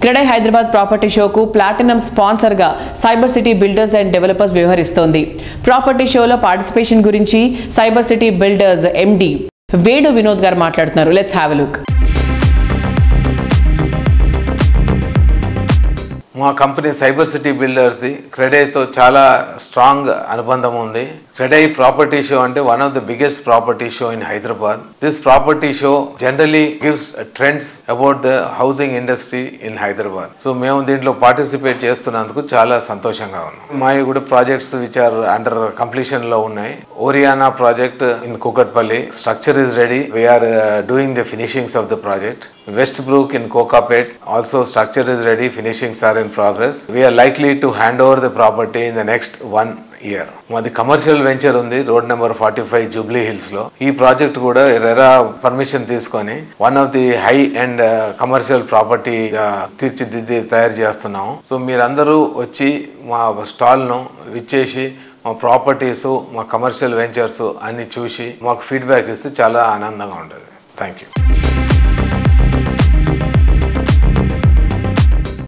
CREDAI Hyderabad property షోకు platinum sponsor గా cyber city builders and developers వ్యవహరిస్తోంది. ప్రాపర్టీ షోలో పార్టిసిపేషన్ గురించి cyber city builders MD Venu Vinod గారు మాట్లాడుతున్నారు. Let's have a look. మా కంపెనీ సైబర్ సిటీ బిల్డర్స్ క్రెడైతో చాలా స్ట్రాంగ్ అనుబంధం ఉంది. క్రెడై ప్రాపర్టీ షో అంటే one of the biggest property show in Hyderabad. This property show generally gives trends about the housing industry in Hyderabad. So మేము దీంట్లో పార్టిసిపేట్ చేస్తున్నందుకు చాలా సంతోషంగా ఉన్నాం. మా కూడా projects which are under completion లో ఉన్నాయి. Oriana project in Kukatpally, structure is ready. We are doing the finishings of the project. West Brook in Kokapet also structure is ready, finishings are in progress. We are likely to hand over the property in the next 1 year. మాది commercial venture ఉంది road number 45 Jubilee Hills లో. ఈ project కూడా RERA permission తీసుకొని one of the high and commercial property తీర్చిదిద్ది తయారు చేస్తున్నాము. So మీరందరూ వచ్చి మా స్టాల్ ను విచ్చేసి మా ప్రాపర్టీస్, మా కమర్షియల్ వెంచర్స్ అన్ని చూసి మాకు ఫీడ్బ్యాక్ ఇస్తే చాలా ఆనందంగా ఉంటుంది. Thank you.